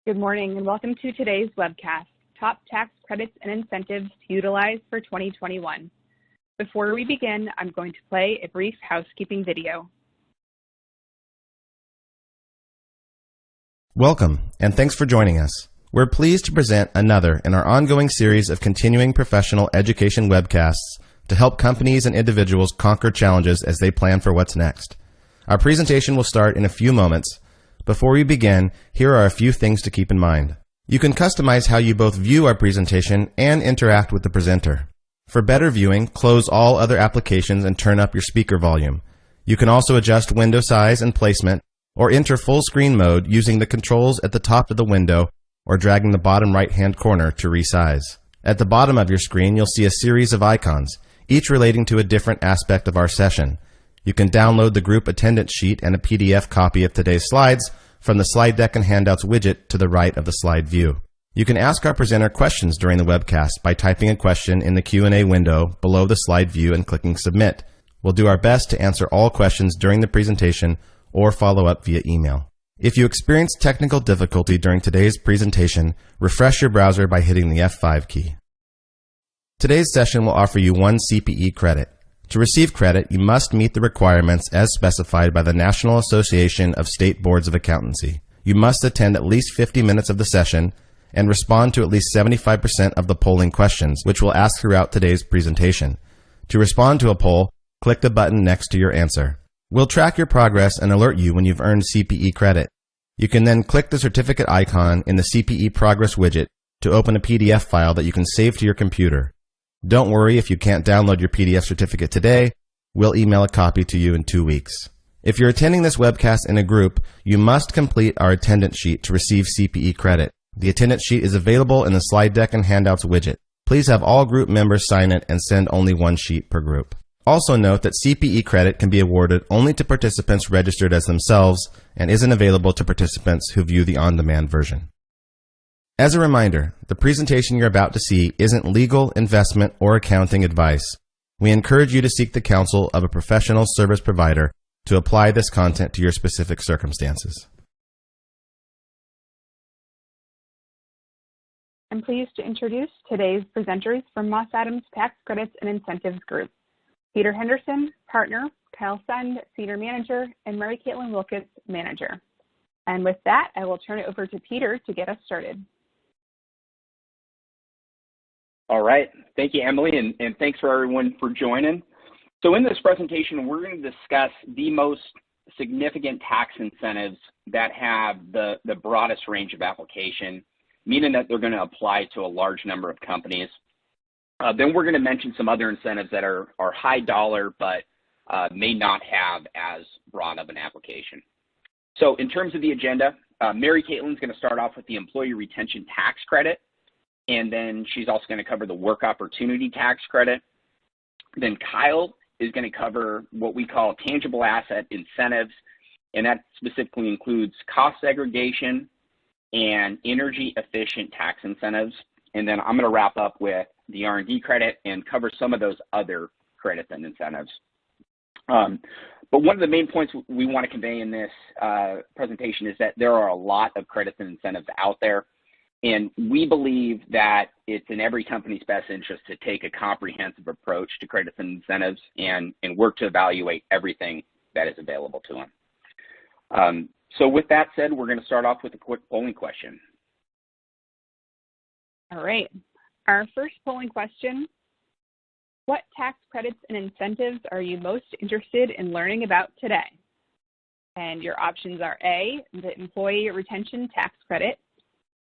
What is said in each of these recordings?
Good morning and welcome to today's webcast, Top Tax Credits and Incentives to Utilize for 2021. Before we begin, I'm going to play a brief housekeeping video. Welcome, and thanks for joining us. We're pleased to present another in our ongoing series of continuing professional education webcasts to help companies and individuals conquer challenges as they plan for what's next. Our presentation will start in a few moments. Before we begin, here are a few things to keep in mind. You can customize how you both view our presentation and interact with the presenter. For better viewing, close all other applications and turn up your speaker volume. You can also adjust window size and placement or enter full screen mode using the controls at the top of the window or dragging the bottom right-hand corner to resize. At the bottom of your screen, you'll see a series of icons, each relating to a different aspect of our session. You can download the group attendance sheet and a PDF copy of today's slides from the slide deck and handouts widget to the right of the slide view. You can ask our presenter questions during the webcast by typing a question in the Q&A window below the slide view and clicking Submit. We'll do our best to answer all questions during the presentation or follow up via email. If you experience technical difficulty during today's presentation, refresh your browser by hitting the F5 key. Today's session will offer you one CPE credit. To receive credit, you must meet the requirements as specified by the National Association of State Boards of Accountancy. You must attend at least 50 minutes of the session and respond to at least 75% of the polling questions, which we'll ask throughout today's presentation. To respond to a poll, click the button next to your answer. We'll track your progress and alert you when you've earned CPE credit. You can then click the certificate icon in the CPE Progress widget to open a PDF file that you can save to your computer. Don't worry if you can't download your PDF certificate today. We'll email a copy to you in 2 weeks. If you're attending this webcast in a group, you must complete our attendance sheet to receive CPE credit. The attendance sheet is available in the slide deck and handouts widget. Please have all group members sign it and send only one sheet per group. Also note that CPE credit can be awarded only to participants registered as themselves and isn't available to participants who view the on-demand version. As a reminder, the presentation you're about to see isn't legal, investment, or accounting advice. We encourage you to seek the counsel of a professional service provider to apply this content to your specific circumstances. I'm pleased to introduce today's presenters from Moss Adams Tax Credits and Incentives Group. Peter Henderson, Partner, Kyle Sund, Senior Manager, and MaryCaitlin Willcuts, Manager. And with that, I will turn it over to Peter to get us started. All right. Thank you, Emily, and thanks for everyone for joining. So in this presentation, we're going to discuss the most significant tax incentives that have the broadest range of application, meaning that they're going to apply to a large number of companies. Then we're going to mention some other incentives that are high dollar but may not have as broad of an application. So in terms of the agenda, MaryCaitlin is going to start off with the Employee Retention Tax Credit. And then she's also going to cover the Work Opportunity Tax Credit. Then Kyle is going to cover what we call tangible asset incentives, and that specifically includes cost segregation and energy efficient tax incentives. And then I'm going to wrap up with the R&D credit and cover some of those other credits and incentives. But one of the main points we want to convey in this presentation is that there are a lot of credits and incentives out there. And we believe that it's in every company's best interest to take a comprehensive approach to credits and incentives and work to evaluate everything that is available to them. So with that said, we're going to start off with a quick polling question. All right. Our first polling question: what tax credits and incentives are you most interested in learning about today? And your options are A, the Employee Retention Tax Credit,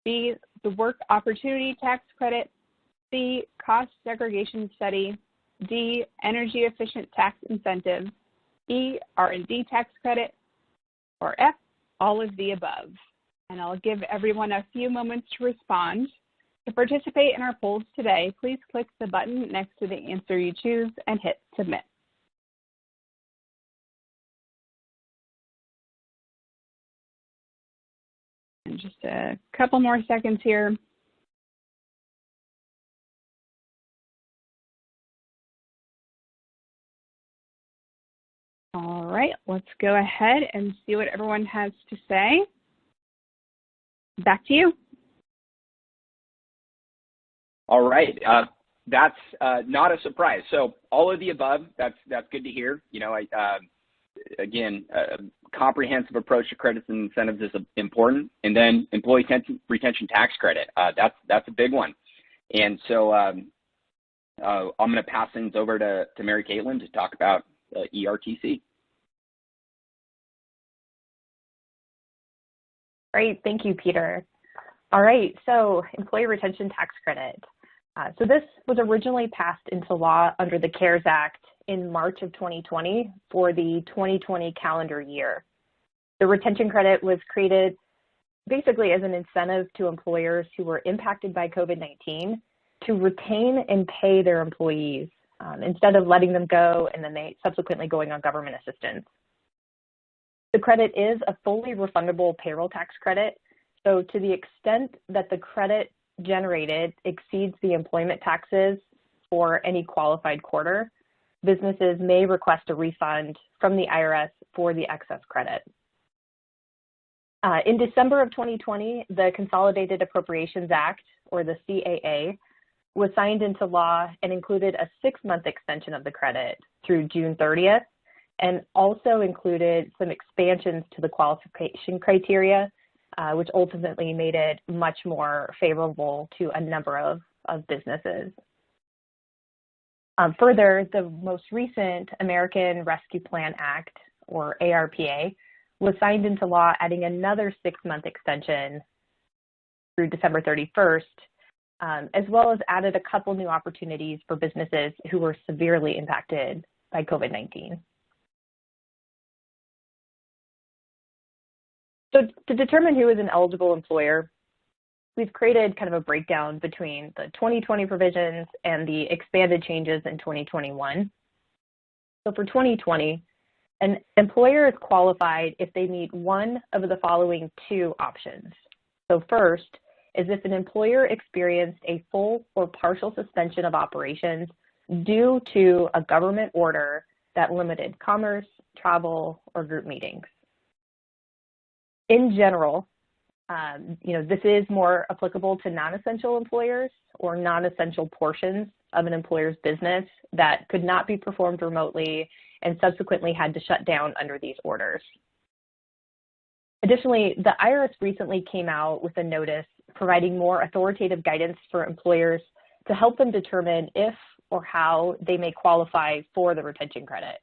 B, the Work Opportunity Tax Credit, C, Cost Segregation Study, D, Energy Efficient Tax Incentives, E, R&D Tax Credit, or F, all of the above. And I'll give everyone a few moments to respond. To participate in our polls today, please click the button next to the answer you choose and hit Submit. And just a couple more seconds here. All right, let's go ahead and see what everyone has to say. back to you. All right. That's not a surprise. So all of the above, that's good to hear. You know, again, a comprehensive approach to credits and incentives is important. And then employee retention tax credit, that's a big one. And so I'm going to pass things over to MaryCaitlin to talk about ERTC. Great, thank you, Peter. All right, so employee retention tax credit. So this was originally passed into law under the CARES Act in March of 2020 for the 2020 calendar year. The retention credit was created basically as an incentive to employers who were impacted by COVID-19 to retain and pay their employees instead of letting them go and then they subsequently going on government assistance. The credit is a fully refundable payroll tax credit. So to the extent that the credit generated exceeds the employment taxes for any qualified quarter, businesses may request a refund from the IRS for the excess credit. In December of 2020, the Consolidated Appropriations Act, or the CAA, was signed into law and included a 6-month extension of the credit through June 30th, and also included some expansions to the qualification criteria, which ultimately made it much more favorable to a number of businesses. Further, the most recent American Rescue Plan Act, or ARPA, was signed into law, adding another 6-month extension through December 31st, as well as added a couple new opportunities for businesses who were severely impacted by COVID-19. So to determine who is an eligible employer, we've created kind of a breakdown between the 2020 provisions and the expanded changes in 2021. So for 2020, an employer is qualified if they meet one of the following 2 options. So first is if an employer experienced a full or partial suspension of operations due to a government order that limited commerce, travel, or group meetings. In general, this is more applicable to non-essential employers or non-essential portions of an employer's business that could not be performed remotely and subsequently had to shut down under these orders. Additionally, the IRS recently came out with a notice providing more authoritative guidance for employers to help them determine if or how they may qualify for the retention credit.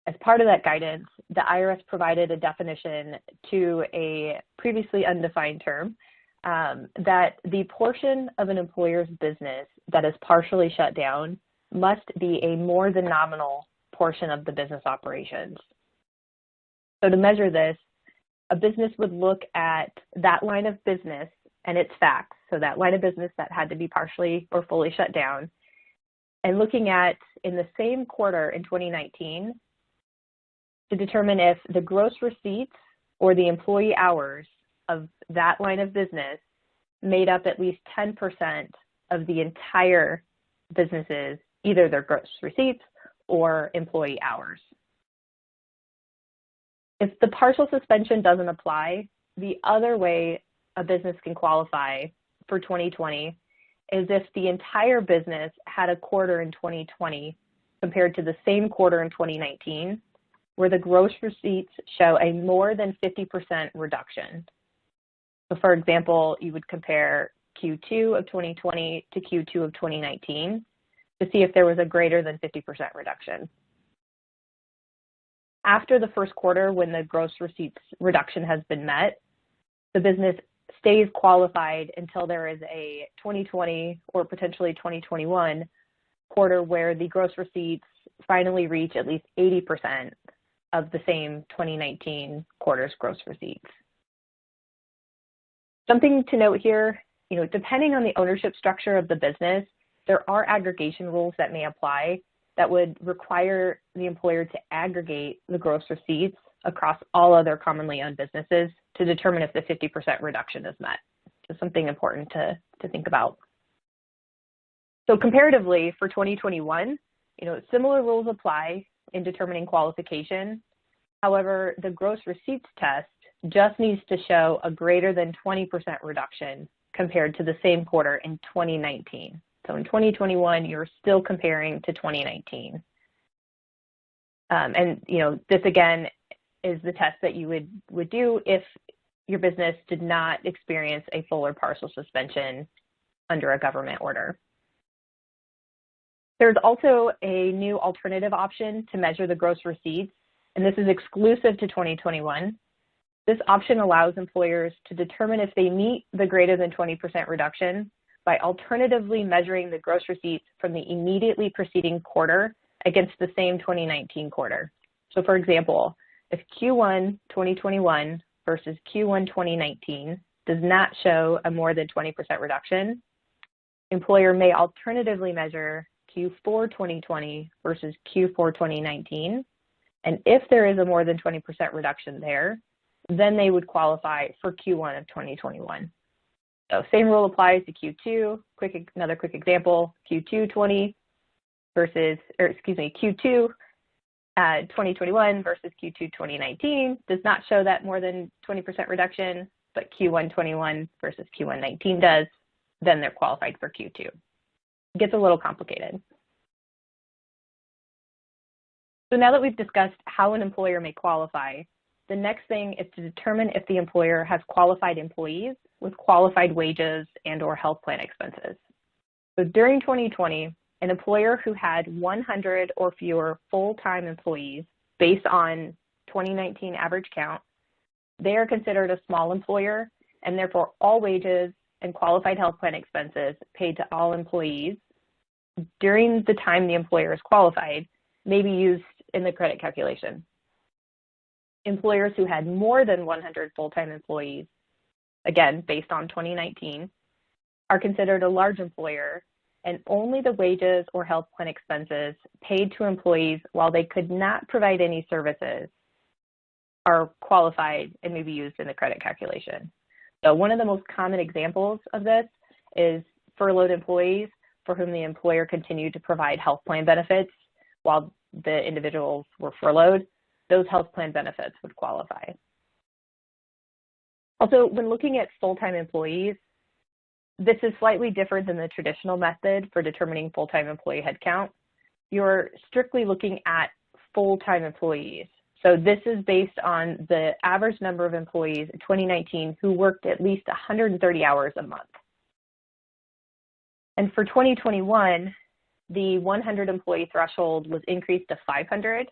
As part of that guidance, the IRS provided a definition to a previously undefined term that the portion of an employer's business that is partially shut down must be a more than nominal portion of the business operations. So to measure this, a business would look at that line of business and its facts, so that line of business that had to be partially or fully shut down, and looking at in the same quarter in 2019, to determine if the gross receipts or the employee hours of that line of business made up at least 10% of the entire business's, either their gross receipts or employee hours. If the partial suspension doesn't apply, the other way a business can qualify for 2020 is if the entire business had a quarter in 2020 compared to the same quarter in 2019, where the gross receipts show a more than 50% reduction. So for example, you would compare Q2 of 2020 to Q2 of 2019 to see if there was a greater than 50% reduction. After the first quarter, when the gross receipts reduction has been met, the business stays qualified until there is a 2020 or potentially 2021 quarter where the gross receipts finally reach at least 80% of the same 2019 quarter's gross receipts. Something to note here, depending on the ownership structure of the business, there are aggregation rules that may apply that would require the employer to aggregate the gross receipts across all other commonly owned businesses to determine if the 50% reduction is met. So something important to think about. So comparatively for 2021, similar rules apply in determining qualification. However, the gross receipts test just needs to show a greater than 20% reduction compared to the same quarter in 2019. So in 2021, you're still comparing to 2019. And this again is the test that you would do if your business did not experience a full or partial suspension under a government order. There's also a new alternative option to measure the gross receipts, and this is exclusive to 2021. This option allows employers to determine if they meet the greater than 20% reduction by alternatively measuring the gross receipts from the immediately preceding quarter against the same 2019 quarter. So for example, if Q1 2021 versus Q1 2019 does not show a more than 20% reduction, employer may alternatively measure Q4 2020 versus Q4 2019. And if there is a more than 20% reduction there, then they would qualify for Q1 of 2021. So same rule applies to Q2. Another quick example, Q2 2021 versus Q2 2019 does not show that more than 20% reduction, but Q1 21 versus Q1 19 does, then they're qualified for Q2. It gets a little complicated. So now that we've discussed how an employer may qualify, the next thing is to determine if the employer has qualified employees with qualified wages and/or health plan expenses. So during 2020, an employer who had 100 or fewer full-time employees based on 2019 average count, they are considered a small employer, and therefore all wages and qualified health plan expenses paid to all employees during the time the employer is qualified may be used in the credit calculation. Employers who had more than 100 full-time employees, again, based on 2019, are considered a large employer, and only the wages or health plan expenses paid to employees while they could not provide any services are qualified and may be used in the credit calculation. So one of the most common examples of this is furloughed employees for whom the employer continued to provide health plan benefits while the individuals were furloughed. Those health plan benefits would qualify. Also, when looking at full-time employees, this is slightly different than the traditional method for determining full-time employee headcount. You're strictly looking at full-time employees. So this is based on the average number of employees in 2019 who worked at least 130 hours a month. And for 2021, the 100 employee threshold was increased to 500.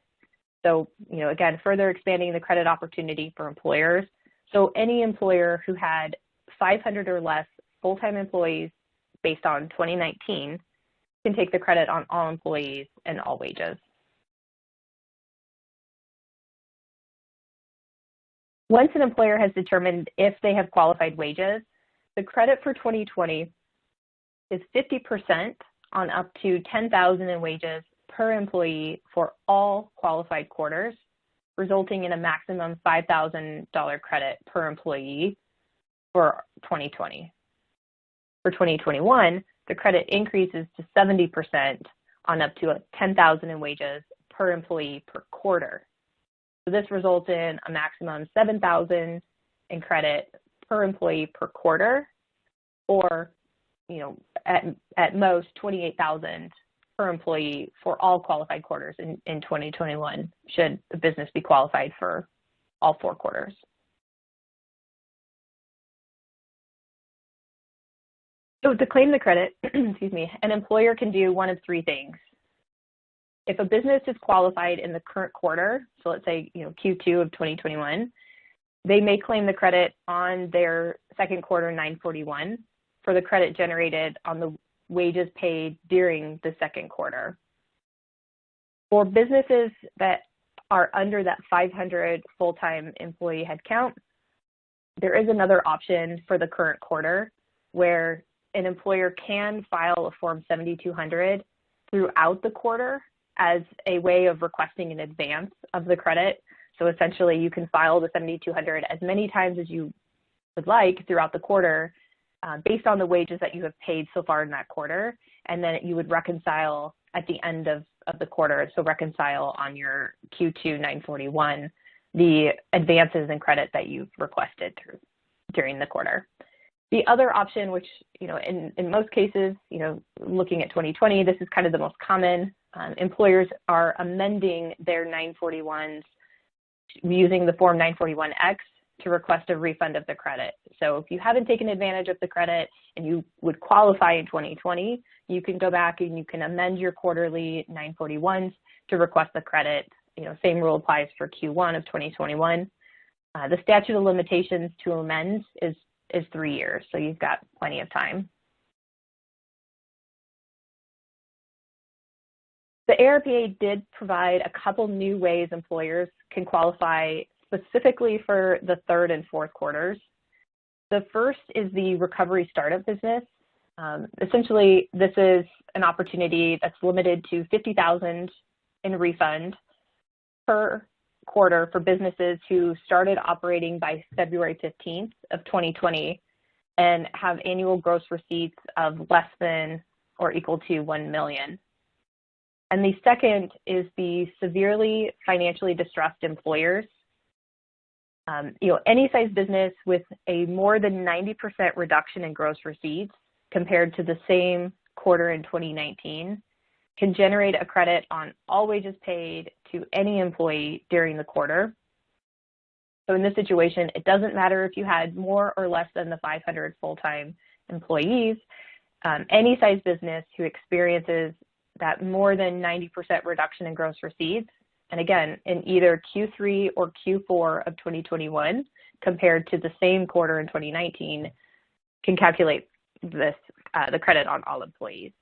So, again, further expanding the credit opportunity for employers. So any employer who had 500 or less full-time employees based on 2019 can take the credit on all employees and all wages. Once an employer has determined if they have qualified wages, the credit for 2020 is 50% on up to $10,000 in wages per employee for all qualified quarters, resulting in a maximum $5,000 credit per employee for 2020. For 2021, the credit increases to 70% on up to $10,000 in wages per employee per quarter. So this results in a maximum $7,000 in credit per employee per quarter, or at most $28,000 per employee for all qualified quarters in 2021, should the business be qualified for all 4 quarters. So to claim the credit, an employer can do one of 3 things. If a business is qualified in the current quarter, so let's say Q2 of 2021, they may claim the credit on their second quarter 941 for the credit generated on the wages paid during the second quarter. For businesses that are under that 500 full-time employee headcount, there is another option for the current quarter where an employer can file a Form 7200 throughout the quarter as a way of requesting in advance of the credit. So essentially, you can file the 7200 as many times as you would like throughout the quarter based on the wages that you have paid so far in that quarter, and then you would reconcile at the end of the quarter. So reconcile on your Q2 941 the advances in credit that you've requested during the quarter. The other option, which, in most cases, looking at 2020, this is kind of the most common. Employers are amending their 941s using the Form 941X to request a refund of the credit. So if you haven't taken advantage of the credit and you would qualify in 2020, you can go back and you can amend your quarterly 941s to request the credit. Same rule applies for Q1 of 2021. The statute of limitations to amend is 3 years, so you've got plenty of time. The ARPA did provide a couple new ways employers can qualify specifically for the third and fourth quarters. The first is the recovery startup business. Essentially, this is an opportunity that's limited to $50,000 in refund per quarter for businesses who started operating by February 15th of 2020 and have annual gross receipts of less than or equal to $1 million. And the second is the severely financially distressed employers. Any size business with a more than 90% reduction in gross receipts compared to the same quarter in 2019 can generate a credit on all wages paid to any employee during the quarter. So in this situation, it doesn't matter if you had more or less than the 500 full-time employees. Any size business who experiences that more than 90% reduction in gross receipts, and again, in either Q3 or Q4 of 2021 compared to the same quarter in 2019, can calculate the credit on all employees.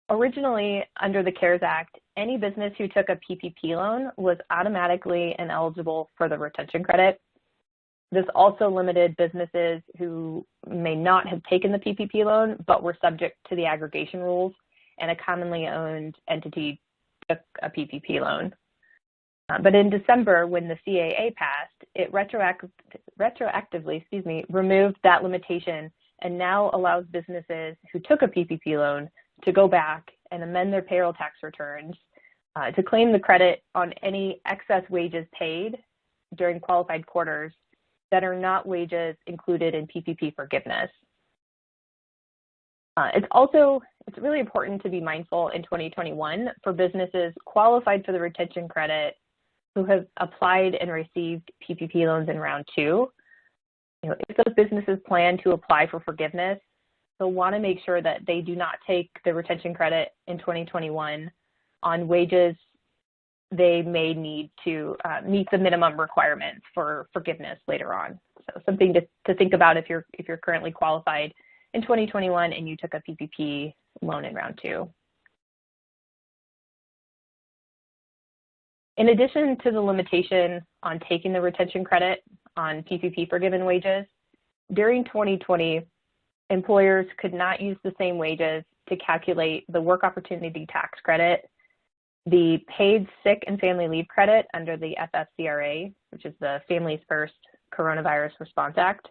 Originally, under the CARES Act, any business who took a PPP loan was automatically ineligible for the retention credit. This also limited businesses who may not have taken the PPP loan but were subject to the aggregation rules, and a commonly owned entity took a PPP loan. But in December, when the CAA passed, it retroactively removed that limitation and now allows businesses who took a PPP loan to go back and amend their payroll tax returns to claim the credit on any excess wages paid during qualified quarters that are not wages included in PPP forgiveness. It's really important to be mindful in 2021 for businesses qualified for the retention credit who have applied and received PPP loans in round 2. If those businesses plan to apply for forgiveness, they'll want to make sure that they do not take the retention credit in 2021 on wages they may need to meet the minimum requirements for forgiveness later on. So something to think about if you're currently qualified in 2021 and you took a PPP loan in round 2. In addition to the limitation on taking the retention credit on PPP forgiven wages, during 2020, employers could not use the same wages to calculate the work opportunity tax credit, the paid sick and family leave credit under the FFCRA, which is the Families First Coronavirus Response Act,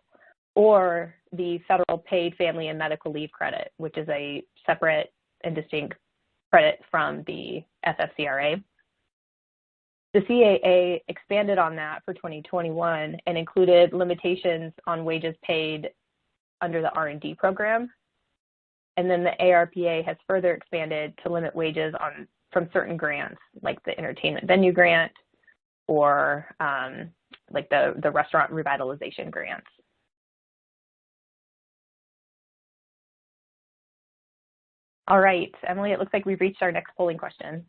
or the federal paid family and medical leave credit, which is a separate and distinct credit from the FFCRA. The CAA expanded on that for 2021 and included limitations on wages paid under the R&D program. And then the ARPA has further expanded to limit wages from certain grants, like the entertainment venue grant or like the restaurant revitalization grants. All right, Emily, it looks like we've reached our next polling question.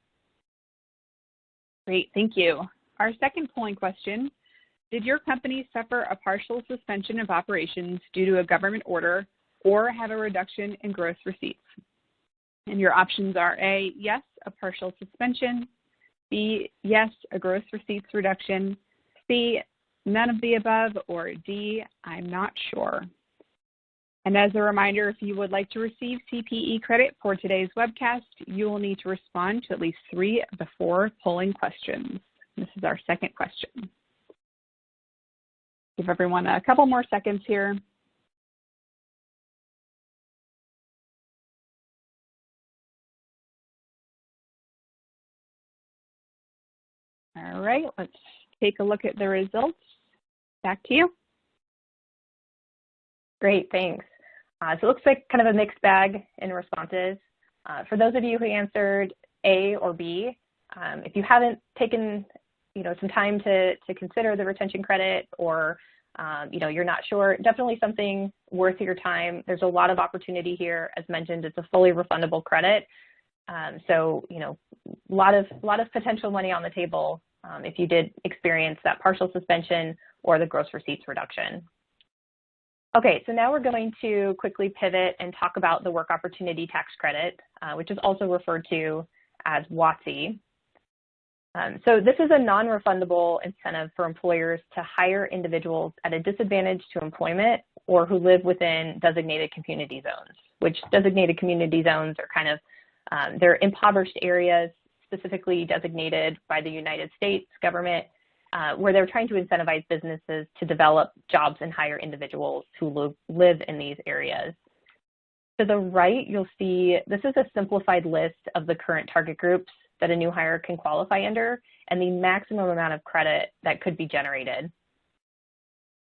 Great, thank you. Our second polling question: did your company suffer a partial suspension of operations due to a government order or have a reduction in gross receipts? And your options are A, yes, a partial suspension, B, yes, a gross receipts reduction, C, none of the above, or D, I'm not sure. And as a reminder, if you would like to receive CPE credit for today's webcast, you will need to respond to at least 3 of the 4 polling questions. This is our second question. Give everyone a couple more seconds here. All right, let's take a look at the results. Back to you. Great, thanks. So it looks like kind of a mixed bag in responses. For those of you who answered A or B, if you haven't taken some time to consider the retention credit, or you're not sure, definitely something worth your time. There's a lot of opportunity here. As mentioned, it's a fully refundable credit. So a lot of potential money on the table if you did experience that partial suspension or the gross receipts reduction. Okay, so now we're going to quickly pivot and talk about the Work Opportunity Tax Credit, which is also referred to as WOTC. So this is a non-refundable incentive for employers to hire individuals at a disadvantage to employment or who live within designated community zones, which designated community zones are kind of, they're impoverished areas specifically designated by the United States government, where they're trying to incentivize businesses to develop jobs and hire individuals who live in these areas. To the right, you'll see this is a simplified list of the current target groups that a new hire can qualify under and the maximum amount of credit that could be generated.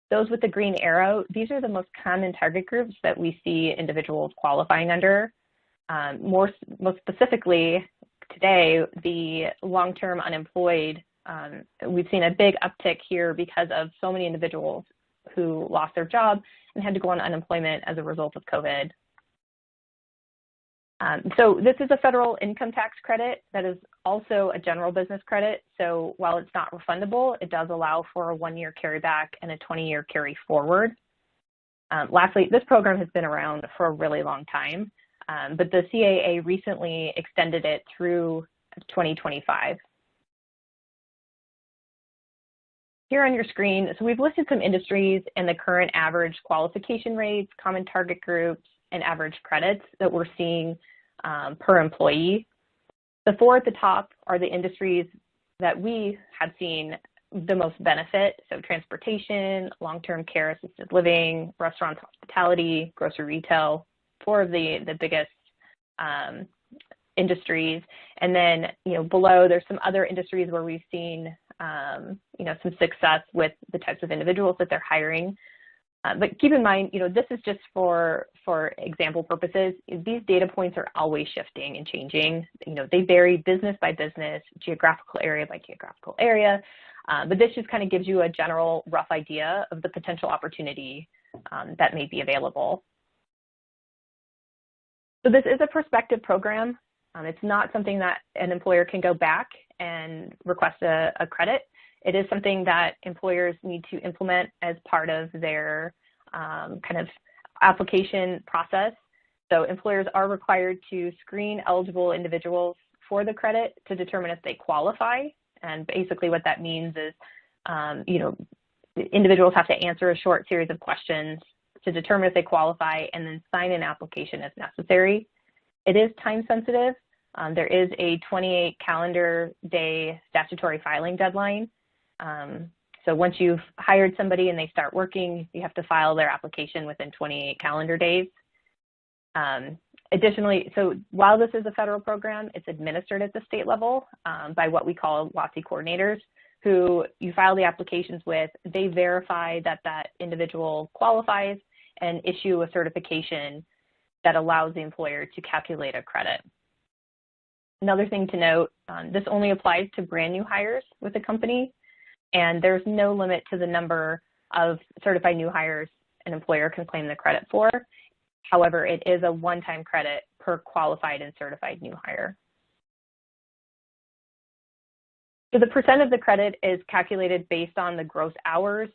Those with the green arrow, these are the most common target groups that we see individuals qualifying under. Most specifically, today, the long-term unemployed. We've seen a big uptick here because of so many individuals who lost their job and had to go on unemployment as a result of COVID. So this is a federal income tax credit that is also a general business credit. So while it's not refundable, it does allow for a 1-year carryback and a 20-year carry forward. Lastly, this program has been around for a really long time, but the CAA recently extended it through 2025. Here on your screen, so we've listed some industries and the current average qualification rates, common target groups, and average credits that we're seeing per employee. The 4 at the top are the industries that we have seen the most benefit, so transportation, long-term care, assisted living, restaurants, hospitality, grocery retail, 4 of the biggest industries. And then, below there's some other industries where we've seen some success with the types of individuals that they're hiring. But keep in mind, this is just for example purposes. These data points are always shifting and changing. They vary business by business, geographical area by geographical area. But this just kind of gives you a general rough idea of the potential opportunity that may be available. So this is a prospective program. It's not something that an employer can go back and request a credit. It is something that employers need to implement as part of their kind of application process. So employers are required to screen eligible individuals for the credit to determine if they qualify. And basically what that means is, individuals have to answer a short series of questions to determine if they qualify and then sign an application if necessary. It is time sensitive. There is a 28 calendar day statutory filing deadline. So once you've hired somebody and they start working, you have to file their application within 28 calendar days. Additionally, so while this is a federal program, it's administered at the state level by what we call WOTC coordinators, who you file the applications with. They verify that that individual qualifies and issue a certification that allows the employer to calculate a credit. Another thing to note, this only applies to brand new hires with a company, and there's no limit to the number of certified new hires an employer can claim the credit for. However, it is a one-time credit per qualified and certified new hire. So the percent of the credit is calculated based on the gross hours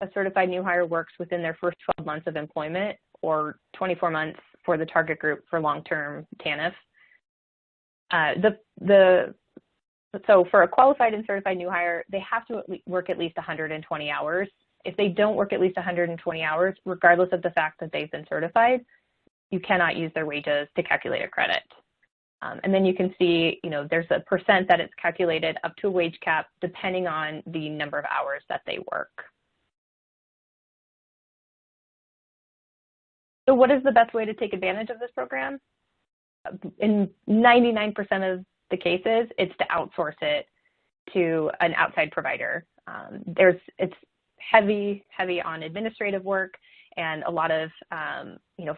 a certified new hire works within their first 12 months of employment, or 24 months for the target group for long-term TANF. So for a qualified and certified new hire, they have to work at least 120 hours. If they don't work at least 120 hours, regardless of the fact that they've been certified, you cannot use their wages to calculate a credit. And then you can see, there's a percent that it's calculated up to a wage cap depending on the number of hours that they work. So what is the best way to take advantage of this program? In 99% of the cases, it's to outsource it to an outside provider. It's heavy on administrative work and a lot of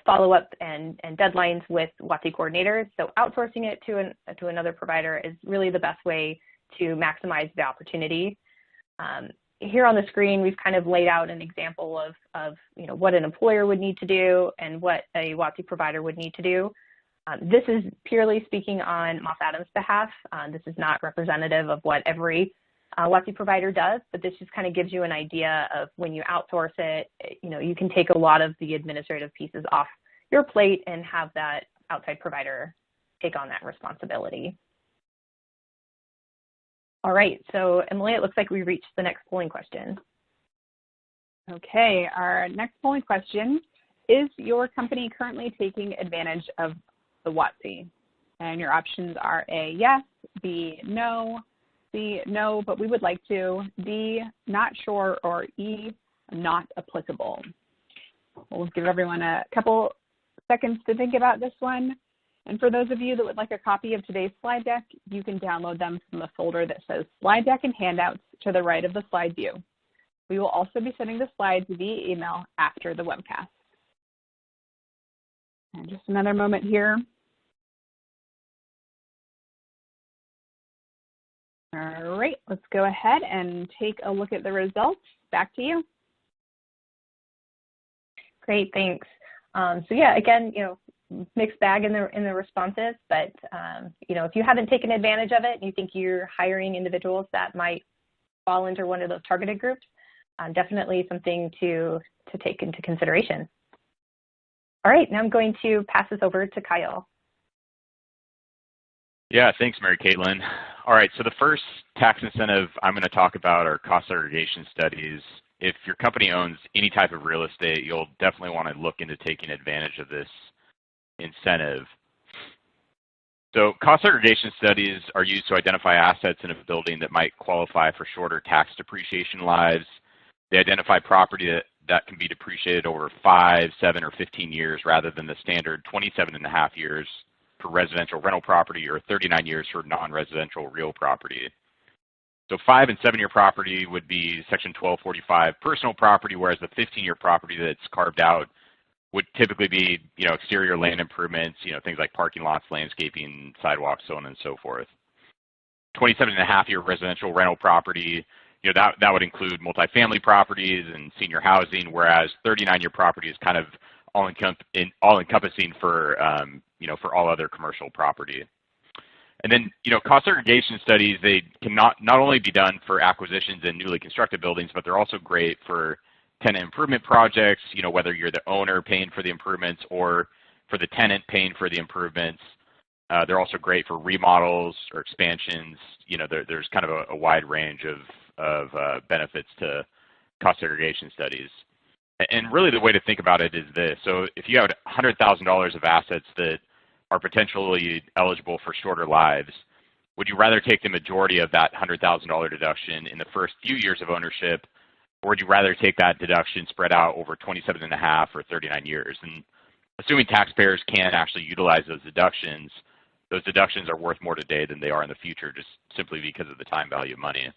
follow-up and deadlines with WOTC coordinators. So outsourcing it to another provider is really the best way to maximize the opportunity. Here on the screen, we've kind of laid out an example of what an employer would need to do and what a WOTC provider would need to do. This is purely speaking on Moss Adams' behalf. This is not representative of what every WOTC provider does, but this just kind of gives you an idea of when you outsource it, you can take a lot of the administrative pieces off your plate and have that outside provider take on that responsibility. All right, so Emily, it looks like we reached the next polling question. Okay, our next polling question, is your company currently taking advantage of the WOTC? And your options are A, yes, B, no, C, no, but we would like to, D, not sure, or E, not applicable. We'll give everyone a couple seconds to think about this one. And for those of you that would like a copy of today's slide deck, you can download them from the folder that says Slide Deck and Handouts to the right of the slide view. We will also be sending the slides via email after the webcast. And just another moment here. All right, let's go ahead and take a look at the results. Back to you. Great, thanks. So yeah, again, mixed bag in the responses, but if you haven't taken advantage of it and you think you're hiring individuals that might fall into one of those targeted groups, definitely something to take into consideration. All right, now I'm going to pass this over to Kyle. Yeah, thanks, MaryCaitlin. All right, so the first tax incentive I'm going to talk about are cost segregation studies. If your company owns any type of real estate, you'll definitely want to look into taking advantage of this incentive. So cost segregation studies are used to identify assets in a building that might qualify for shorter tax depreciation lives. They identify property that can be depreciated over 5, 7, or 15 years rather than the standard 27.5 years for residential rental property or 39 years for non-residential real property. So 5- and 7-year property would be Section 1245 personal property, whereas the 15-year property that's carved out would typically be, exterior land improvements, things like parking lots, landscaping, sidewalks, so on and so forth. 27.5-year residential rental property, that would include multifamily properties and senior housing, whereas 39-year property is kind of all-encompassing for, for all other commercial property. And then, cost segregation studies, they can not only be done for acquisitions in newly constructed buildings, but they're also great for tenant improvement projects, whether you're the owner paying for the improvements or for the tenant paying for the improvements. They're also great for remodels or expansions. There's kind of a wide range of benefits to cost segregation studies. And really the way to think about it is this. So if you have $100,000 of assets that are potentially eligible for shorter lives, would you rather take the majority of that $100,000 deduction in the first few years of ownership, or would you rather take that deduction spread out over 27.5 or 39 years? And assuming taxpayers can actually utilize those deductions are worth more today than they are in the future, just simply because of the time value of money.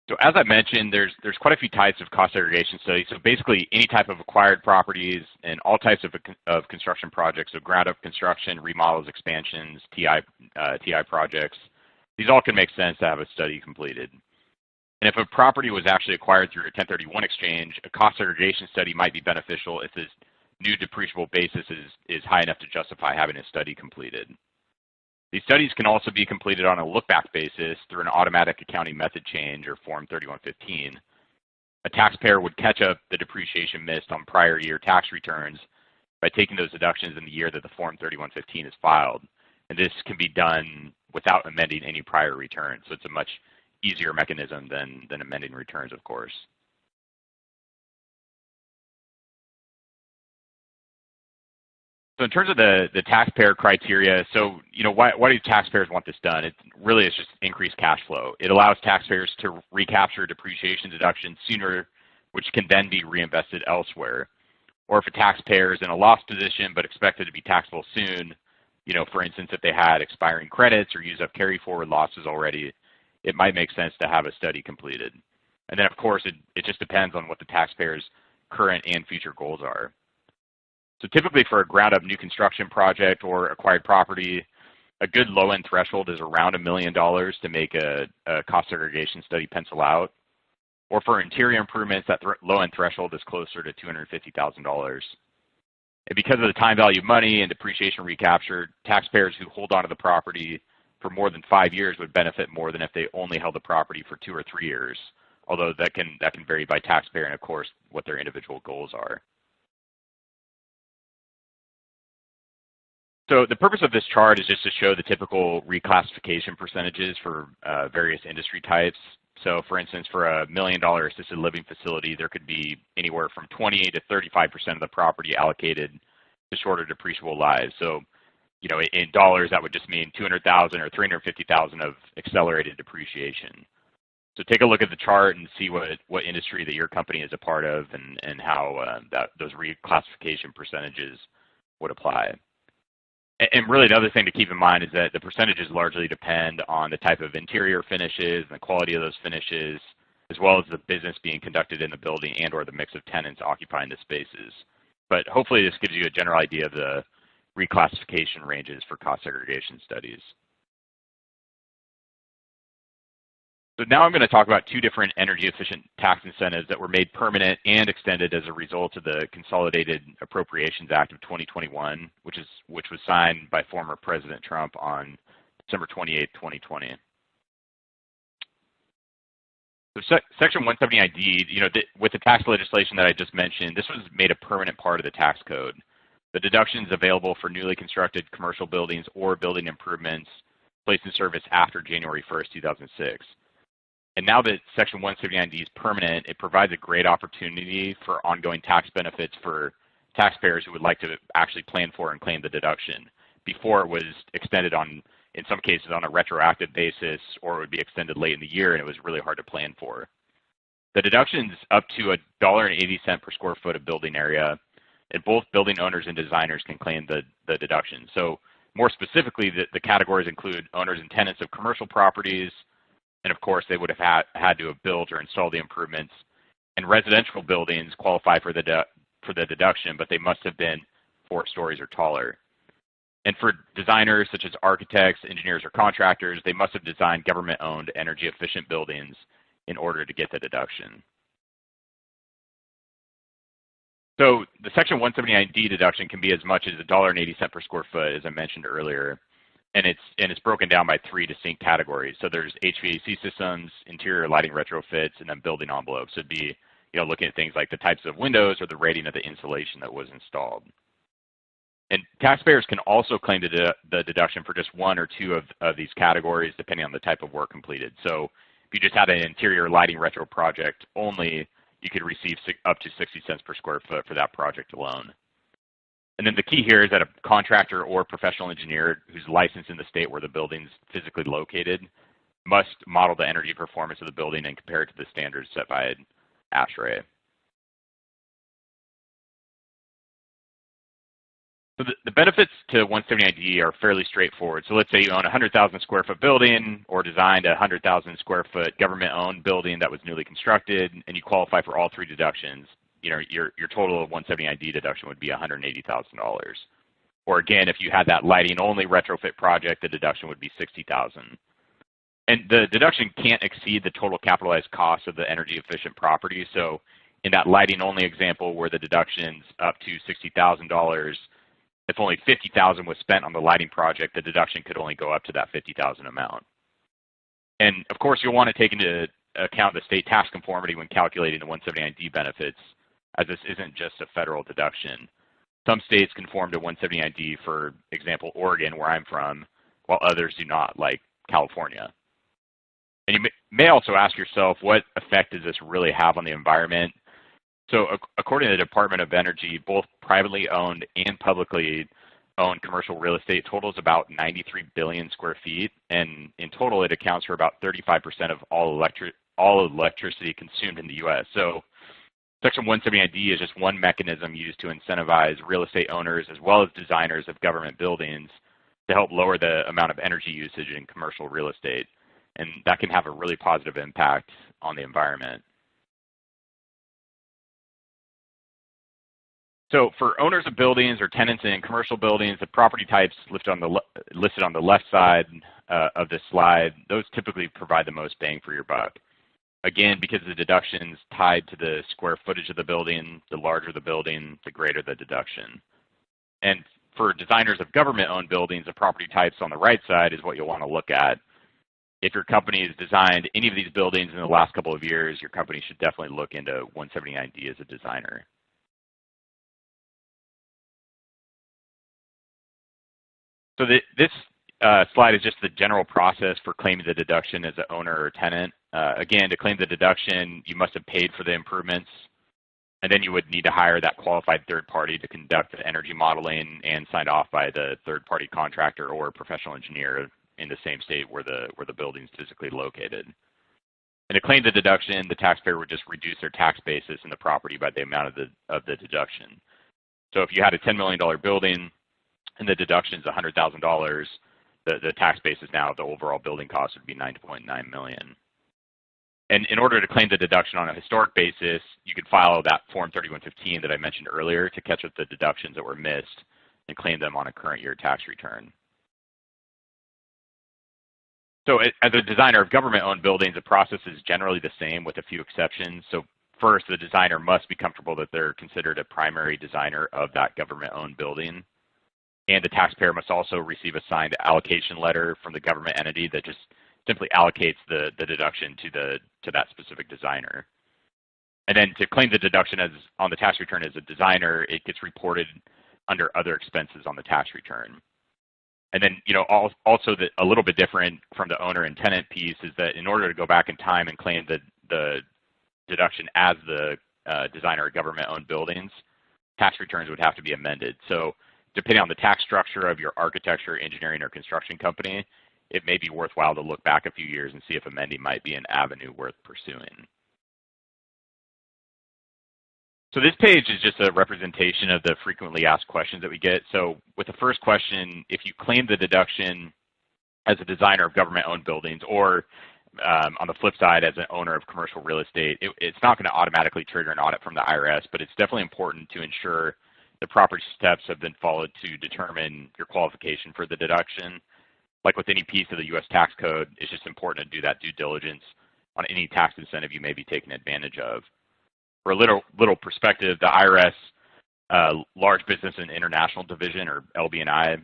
So as I mentioned, there's quite a few types of cost segregation studies. So basically any type of acquired properties and all types of construction projects, so ground up construction, remodels, expansions, TI projects, these all can make sense to have a study completed. And if a property was actually acquired through a 1031 exchange, a cost segregation study might be beneficial if this new depreciable basis is high enough to justify having a study completed. These studies can also be completed on a look-back basis through an automatic accounting method change or Form 3115. A taxpayer would catch up the depreciation missed on prior year tax returns by taking those deductions in the year that the Form 3115 is filed. And this can be done without amending any prior return. So it's a much easier mechanism than amending returns, of course. So in terms of the taxpayer criteria, so why do taxpayers want this done? It really is just increased cash flow. It allows taxpayers to recapture depreciation deductions sooner, which can then be reinvested elsewhere. or if a taxpayer is in a loss position but expected to be taxable soon, for instance, if they had expiring credits or use up carry forward losses already, it might make sense to have a study completed. And then, of course, it just depends on what the taxpayer's current and future goals are. So typically for a ground-up new construction project or acquired property, a good low-end threshold is around $1 million to make a cost segregation study pencil out. Or for interior improvements, that low-end threshold is closer to $250,000. And because of the time value of money and depreciation recapture, taxpayers who hold onto the property for more than 5 years would benefit more than if they only held the property for 2 or 3 years, although that can vary by taxpayer and, of course, what their individual goals are. So the purpose of this chart is just to show the typical reclassification percentages for various industry types. So for instance, for a $1 million assisted living facility, there could be anywhere from 20 to 35% of the property allocated to shorter depreciable lives. So, in dollars, that would just mean $200,000 or $350,000 of accelerated depreciation. So take a look at the chart and see what industry that your company is a part of and how those reclassification percentages would apply. And really the other thing to keep in mind is that the percentages largely depend on the type of interior finishes and the quality of those finishes, as well as the business being conducted in the building and or the mix of tenants occupying the spaces. But hopefully this gives you a general idea of the reclassification ranges for cost segregation studies. So now I'm going to talk about 2 different energy efficient tax incentives that were made permanent and extended as a result of the Consolidated Appropriations Act of 2021, which was signed by former President Trump on December 28, 2020. So Section 179D, with the tax legislation that I just mentioned, this was made a permanent part of the tax code. The deductions available for newly constructed commercial buildings or building improvements placed in service after January 1st, 2006. And now that Section 179D is permanent, it provides a great opportunity for ongoing tax benefits for taxpayers who would like to actually plan for and claim the deduction. Before it was extended in some cases on a retroactive basis, or it would be extended late in the year and it was really hard to plan for. The deduction's up to $1.80 per square foot of building area, and both building owners and designers can claim the deduction. So more specifically, the categories include owners and tenants of commercial properties, and of course, they would have had to have built or installed the improvements. And residential buildings qualify for the deduction, but they must have been 4 stories or taller. And for designers such as architects, engineers, or contractors, they must have designed government-owned energy-efficient buildings in order to get the deduction. So the Section 179D deduction can be as much as $1.80 per square foot, as I mentioned earlier. And it's broken down by 3 distinct categories. So there's HVAC systems, interior lighting retrofits, and then building envelopes. It'd be, looking at things like the types of windows or the rating of the insulation that was installed. And taxpayers can also claim the deduction for just 1 or 2 of these categories, depending on the type of work completed. So if you just had an interior lighting retro project only, you could receive up to 60 cents per square foot for that project alone. And then the key here is that a contractor or professional engineer who's licensed in the state where the building's physically located must model the energy performance of the building and compare it to the standards set by ASHRAE. So the benefits to 179D are fairly straightforward. So let's say you own a 100,000 square foot building or designed a 100,000 square foot government-owned building that was newly constructed, and you qualify for all 3 deductions. Your total of 179D deduction would be $180,000. Or again, if you had that lighting only retrofit project, the deduction would be $60,000. And the deduction can't exceed the total capitalized cost of the energy efficient property. So in that lighting only example where the deduction's up to $60,000, if only $50,000 was spent on the lighting project, the deduction could only go up to that $50,000 amount. And of course, you'll want to take into account the state tax conformity when calculating the 179D benefits, as this isn't just a federal deduction. Some states conform to 179D, for example, Oregon, where I'm from, while others do not, like California. And you may also ask yourself, what effect does this really have on the environment? So according to the Department of Energy, both privately owned and publicly owned commercial real estate totals about 93 billion square feet. And in total, it accounts for about 35% of all electricity consumed in the U.S. So Section 179D is just one mechanism used to incentivize real estate owners as well as designers of government buildings to help lower the amount of energy usage in commercial real estate. And that can have a really positive impact on the environment. So for owners of buildings or tenants in commercial buildings, the property types listed on the left side of this slide, those typically provide the most bang for your buck. Again, because the deduction's tied to the square footage of the building, the larger the building, the greater the deduction. And for designers of government-owned buildings, the property types on the right side is what you'll want to look at. If your company has designed any of these buildings in the last couple of years, your company should definitely look into 179D as a designer. So this slide is just the general process for claiming the deduction as an owner or tenant. Again, to claim the deduction, you must have paid for the improvements, and then you would need to hire that qualified third party to conduct the energy modeling and signed off by the third party contractor or professional engineer in the same state where the building is physically located. And to claim the deduction, the taxpayer would just reduce their tax basis in the property by the amount of the deduction. So if you had a $10 million building and the deduction is $100,000, the tax basis now of the overall building cost would be $9.9 million. And in order to claim the deduction on a historic basis, you could file that Form 3115 that I mentioned earlier to catch up the deductions that were missed and claim them on a current year tax return. So as a designer of government-owned buildings, the process is generally the same with a few exceptions. So first, the designer must be comfortable that they're considered a primary designer of that government-owned building. And the taxpayer must also receive a signed allocation letter from the government entity that just simply allocates the deduction to that specific designer. And then to claim the deduction on the tax return as a designer, it gets reported under other expenses on the tax return. And then, also a little bit different from the owner and tenant piece is that in order to go back in time and claim the deduction as the designer of government-owned buildings, tax returns would have to be amended. So depending on the tax structure of your architecture, engineering, or construction company, it may be worthwhile to look back a few years and see if amending might be an avenue worth pursuing. So this page is just a representation of the frequently asked questions that we get. So with the first question, if you claim the deduction as a designer of government-owned buildings or on the flip side as an owner of commercial real estate, it's not going to automatically trigger an audit from the IRS, but it's definitely important to ensure the proper steps have been followed to determine your qualification for the deduction. Like with any piece of the U.S. tax code, it's just important to do that due diligence on any tax incentive you may be taking advantage of. For a little perspective, the IRS Large Business and International Division, or LB&I,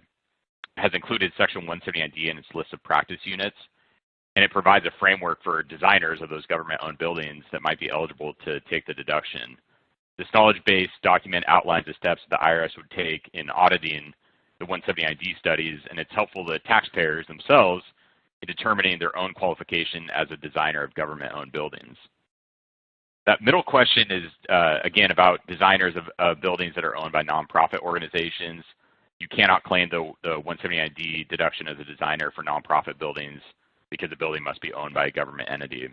has included Section 179D in its list of practice units, and it provides a framework for designers of those government-owned buildings that might be eligible to take the deduction. This knowledge-based document outlines the steps the IRS would take in auditing the 179D studies, and it's helpful to taxpayers themselves in determining their own qualification as a designer of government-owned buildings. That middle question is, again, about designers of buildings that are owned by nonprofit organizations. You cannot claim the 179D deduction as a designer for nonprofit buildings because the building must be owned by a government entity.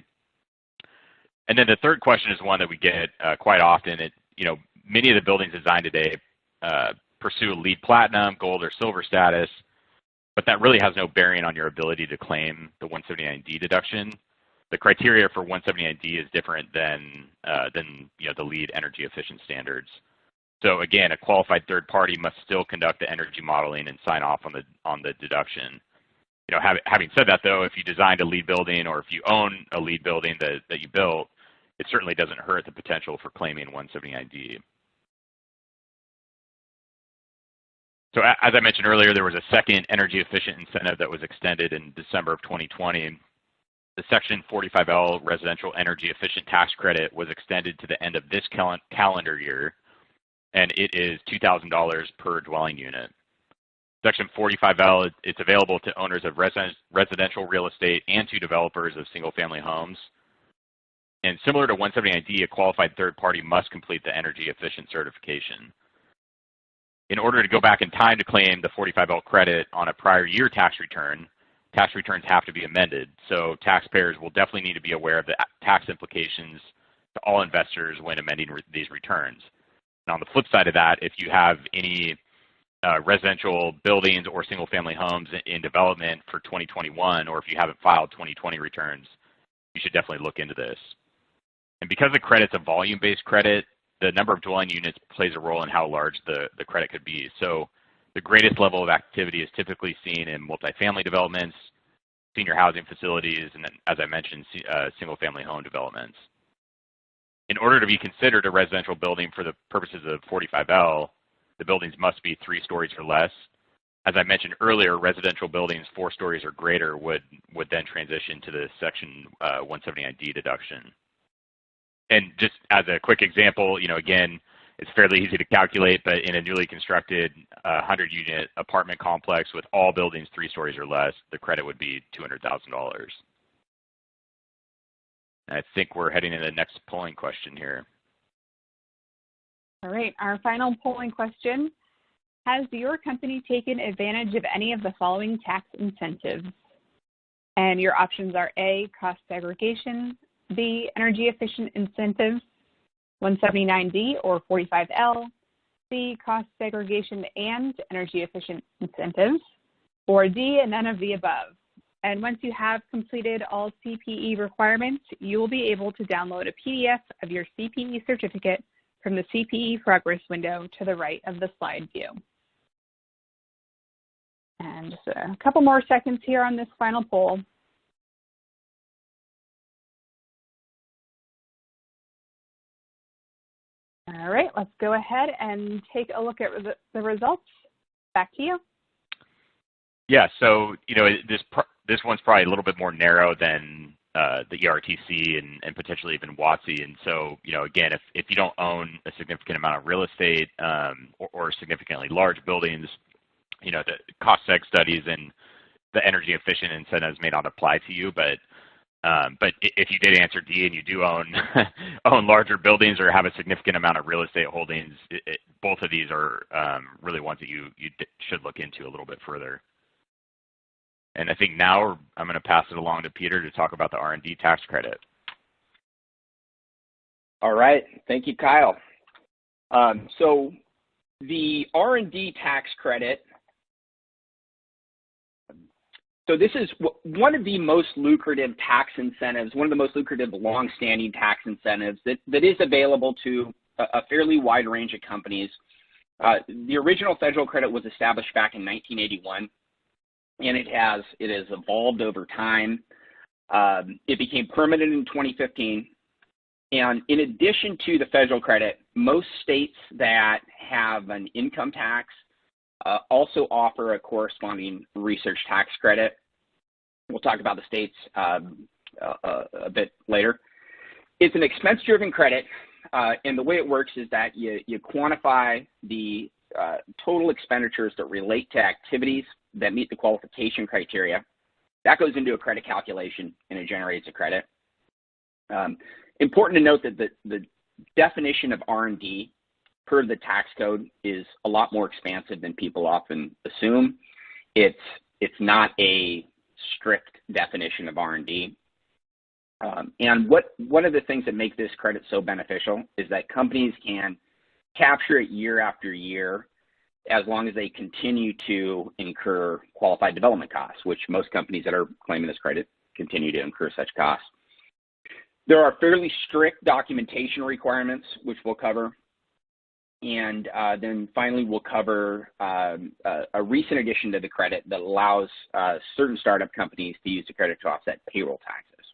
And then the third question is one that we get quite often. Many of the buildings designed today pursue LEED Platinum, Gold, or Silver status, but that really has no bearing on your ability to claim the 179D deduction. The criteria for 179D is different than the LEED energy efficient standards. So again, a qualified third party must still conduct the energy modeling and sign off on the deduction. Having said that, though, if you designed a LEED building or if you own a LEED building that you built, it certainly doesn't hurt the potential for claiming 179D. So as I mentioned earlier, there was a second energy efficient incentive that was extended in December of 2020. The Section 45L Residential Energy Efficient Tax Credit was extended to the end of this calendar year, and it is $2,000 per dwelling unit. Section 45L, it's available to owners of residential real estate and to developers of single-family homes. And similar to 179D, a qualified third party must complete the energy efficient certification. In order to go back in time to claim the 45L credit on a prior year tax returns have to be amended. So taxpayers will definitely need to be aware of the tax implications to all investors when amending these returns. And on the flip side of that, if you have any residential buildings or single-family homes in development for 2021, or if you haven't filed 2020 returns, you should definitely look into this. And because the credit's a volume-based credit, the number of dwelling units plays a role in how large the credit could be. So the greatest level of activity is typically seen in multifamily developments, senior housing facilities, and then, as I mentioned, single-family home developments. In order to be considered a residential building for the purposes of 45L, the buildings must be 3 stories or less. As I mentioned earlier, residential buildings 4 stories or greater would then transition to the Section 179 D deduction. And just as a quick example, again, it's fairly easy to calculate, but in a newly constructed 100-unit apartment complex with all buildings 3 stories or less, the credit would be $200,000. I think we're heading to the next polling question here. All right, our final polling question. Has your company taken advantage of any of the following tax incentives? And your options are A, cost segregation, B, energy efficient incentives, 179D or 45L, C, cost segregation and energy efficient incentives, or D, none of the above. And once you have completed all CPE requirements, you will be able to download a PDF of your CPE certificate from the CPE progress window to the right of the slide view. And just a couple more seconds here on this final poll. All right, let's go ahead and take a look at the results. Back to you. Yeah, so this one's probably a little bit more narrow than the ERTC and potentially even WOTC. And so, again, if you don't own a significant amount of real estate or significantly large buildings, the cost seg studies and the energy efficient incentives may not apply to you. But if you did answer D and you do own own larger buildings or have a significant amount of real estate holdings, both of these are really ones that you should look into a little bit further. And I think now I'm going to pass it along to Peter to talk about the R&D tax credit. All right. Thank you, Kyle. So the R&D tax credit, so this is one of the most lucrative tax incentives, one of the most lucrative long-standing tax incentives that is available to a fairly wide range of companies. The original federal credit was established back in 1981. And it has evolved over time. It became permanent in 2015. And in addition to the federal credit, most states that have an income tax also offer a corresponding research tax credit. We'll talk about the states a bit later. It's an expense-driven credit, and the way it works is that you quantify the total expenditures that relate to activities that meet the qualification criteria. That goes into a credit calculation and it generates a credit. Important to note that the definition of R&D per the tax code is a lot more expansive than people often assume. It's not a strict definition of R&D. And one of the things that make this credit so beneficial is that companies can capture it year after year as long as they continue to incur qualified development costs, which most companies that are claiming this credit continue to incur such costs. There are fairly strict documentation requirements, which we'll cover. And then finally, we'll cover a recent addition to the credit that allows certain startup companies to use the credit to offset payroll taxes.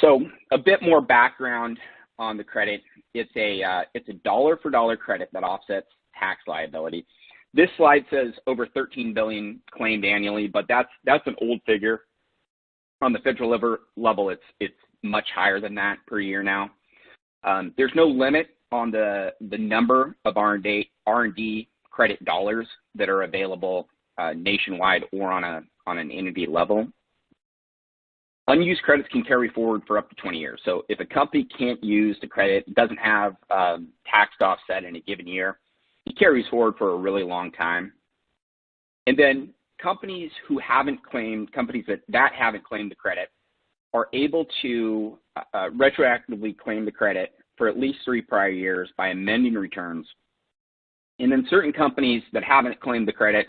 So a bit more background on the credit. It's a dollar-for-dollar credit that offsets tax liability. This slide says over $13 billion claimed annually, but that's an old figure. On the federal level, it's much higher than that per year now. There's no limit on the number of R&D credit dollars that are available nationwide or on an entity level. Unused credits can carry forward for up to 20 years. So if a company can't use the credit, doesn't have tax offset in a given year, it carries forward for a really long time. And then companies that haven't claimed the credit are able to retroactively claim the credit for at least 3 prior years by amending returns. And then certain companies that haven't claimed the credit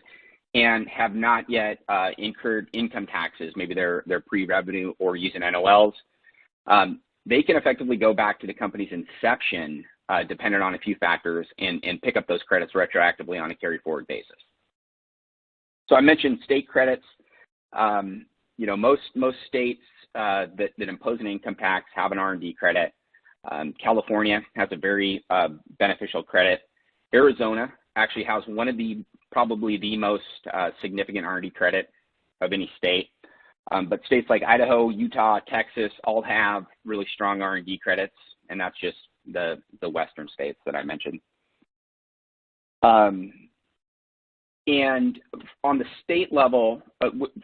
and have not yet incurred income taxes, maybe they're pre-revenue or using NOLs, they can effectively go back to the company's inception, dependent on a few factors, and pick up those credits retroactively on a carry-forward basis. So I mentioned state credits. Most states that impose an income tax have an R&D credit. California has a very beneficial credit. Arizona actually has one of probably the most significant R&D credit of any state. But states like Idaho, Utah, Texas all have really strong R&D credits, and that's just the western states that I mentioned. And on the state level,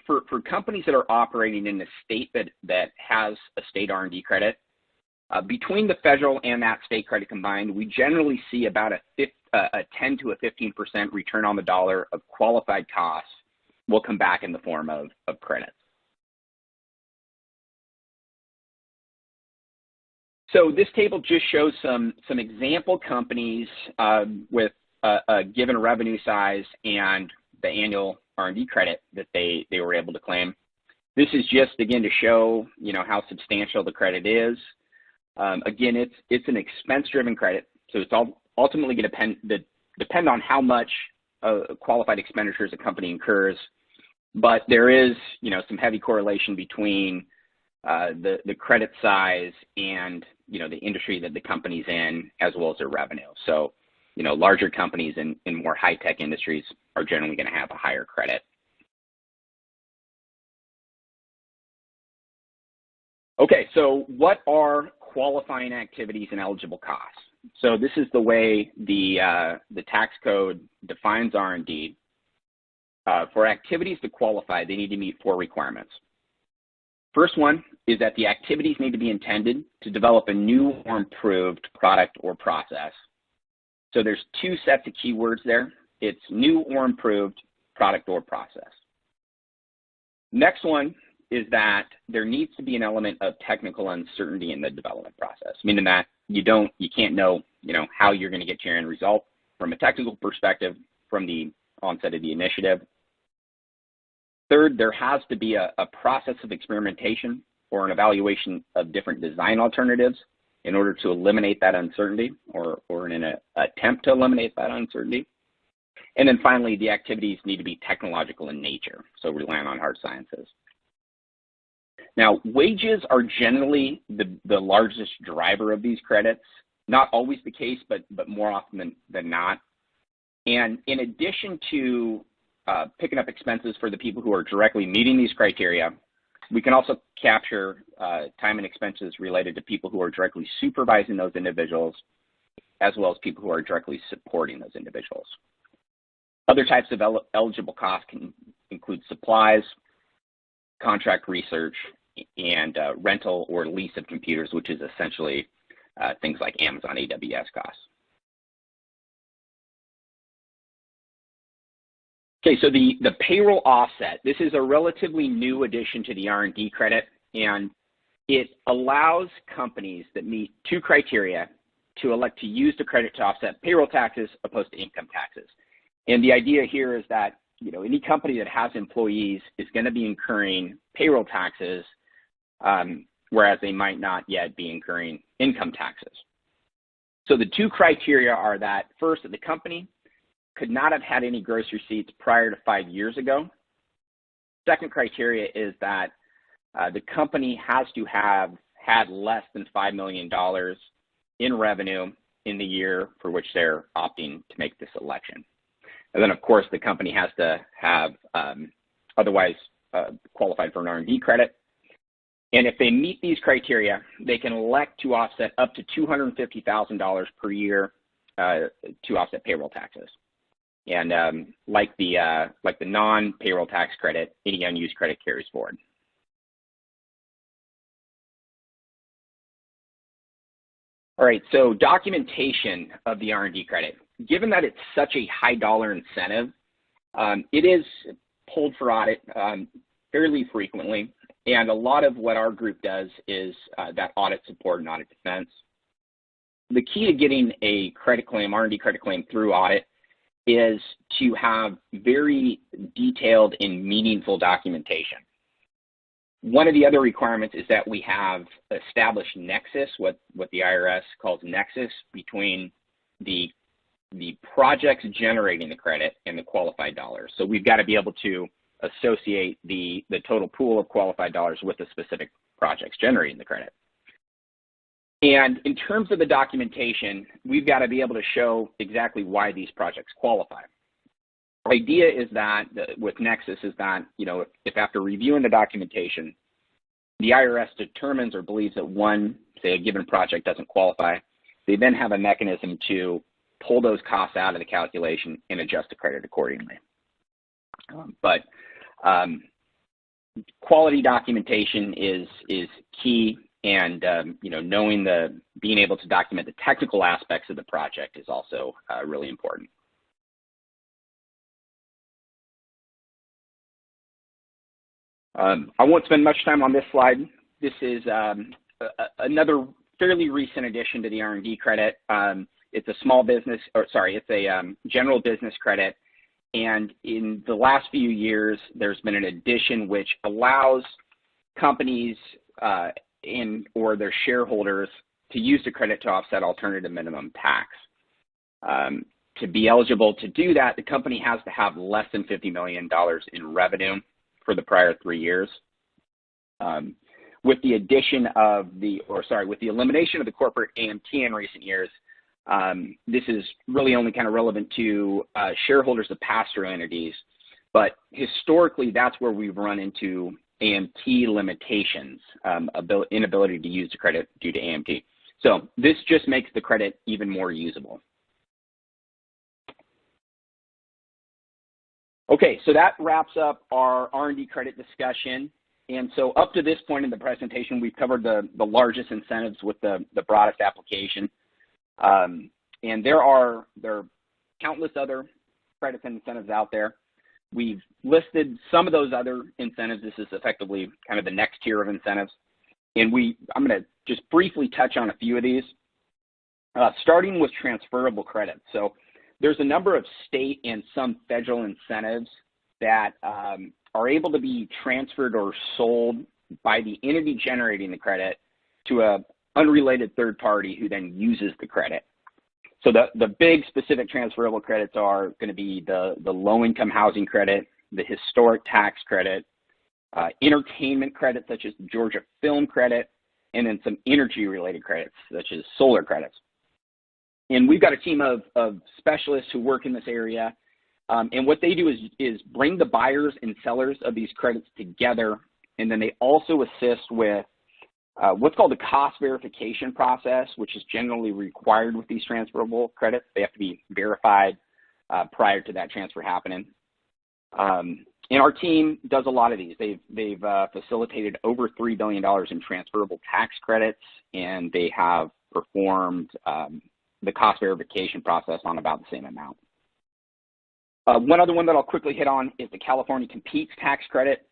for companies that are operating in a state that has a state R&D credit, between the federal and that state credit combined, we generally see about a 10 to a 15% return on the dollar of qualified costs will come back in the form of credits. So this table just shows some example companies with a given revenue size and the annual R&D credit that they were able to claim. This is just, again, to show, how substantial the credit is. Again, it's an expense-driven credit, so it's ultimately going to depend on how much qualified expenditures a company incurs. But there is, some heavy correlation between the credit size and, the industry that the company's in, as well as their revenue. So, larger companies in more high-tech industries are generally going to have a higher credit. Okay, so what are qualifying activities and eligible costs? So this is the way the tax code defines R&D. For activities to qualify, they need to meet 4 requirements. First one is that the activities need to be intended to develop a new or improved product or process. So there's 2 sets of keywords there. It's new or improved product or process. Next one is that there needs to be an element of technical uncertainty in the development process, meaning that you can't know, how you're going to get to your end result from a technical perspective from the onset of the initiative. Third, there has to be a process of experimentation or an evaluation of different design alternatives in order to eliminate that uncertainty or in an attempt to eliminate that uncertainty. And then finally, the activities need to be technological in nature, so relying on hard sciences. Now, wages are generally the largest driver of these credits. Not always the case, but more often than not. And in addition to picking up expenses for the people who are directly meeting these criteria, we can also capture time and expenses related to people who are directly supervising those individuals, as well as people who are directly supporting those individuals. Other types of eligible costs can include supplies, contract research, and rental or lease of computers, which is essentially things like Amazon AWS costs. Okay, so the payroll offset, this is a relatively new addition to the R&D credit, and it allows companies that meet 2 criteria to elect to use the credit to offset payroll taxes opposed to income taxes. And the idea here is that, any company that has employees is going to be incurring payroll taxes, whereas they might not yet be incurring income taxes. So the 2 criteria are that, first, that the company could not have had any gross receipts prior to 5 years ago. Second criteria is that the company has to have had less than $5 million in revenue in the year for which they're opting to make this election. And then, of course, the company has to have otherwise qualified for an R&D credit. And if they meet these criteria, they can elect to offset up to $250,000 per year to offset payroll taxes. And like the non-payroll tax credit, any unused credit carries forward. All right, so documentation of the R&D credit. Given that it's such a high dollar incentive, it is pulled for audit fairly frequently. And a lot of what our group does is that audit support and audit defense. The key to getting a credit claim, R&D credit claim through audit is to have very detailed and meaningful documentation. One of the other requirements is that we have established Nexus, what the IRS calls Nexus, between the projects generating the credit and the qualified dollars. So we've got to be able to associate the total pool of qualified dollars with the specific projects generating the credit. And in terms of the documentation, we've got to be able to show exactly why these projects qualify. The idea is that with Nexus is that, if after reviewing the documentation, the IRS determines or believes that one, say a given project doesn't qualify, they then have a mechanism to pull those costs out of the calculation and adjust the credit accordingly. But quality documentation is key, and being able to document the technical aspects of the project is also really important. I won't spend much time on this slide. This is another fairly recent addition to the R&D credit. It's a it's a general business credit. And in the last few years, there's been an addition which allows companies or their shareholders to use the credit to offset alternative minimum tax. To be eligible to do that, the company has to have less than $50 million in revenue for the prior 3 years. With the elimination of the corporate AMT in recent years, this is really only kind of relevant to shareholders of pass-through entities, but historically that's where we've run into AMT limitations, inability to use the credit due to AMT. So this just makes the credit even more usable. Okay, so that wraps up our R&D credit discussion. And so up to this point in the presentation, we've covered the largest incentives with the broadest application. And there are countless other credits and incentives out there. We've listed some of those other incentives. This is effectively kind of the next tier of incentives. And I'm going to just briefly touch on a few of these, starting with transferable credit. So there's a number of state and some federal incentives that are able to be transferred or sold by the entity generating the credit to an unrelated third party who then uses the credit. So the big specific transferable credits are going to be the low-income housing credit, the historic tax credit, entertainment credits such as the Georgia Film Credit, and then some energy-related credits such as solar credits. And we've got a team of specialists who work in this area, and what they do is bring the buyers and sellers of these credits together, and then they also assist with what's called the cost verification process, which is generally required with these transferable credits. They have to be verified prior to that transfer happening. And our team does a lot of these. They've facilitated over $3 billion in transferable tax credits, and they have performed the cost verification process on about the same amount. One other one that I'll quickly hit on is the California Competes tax credit.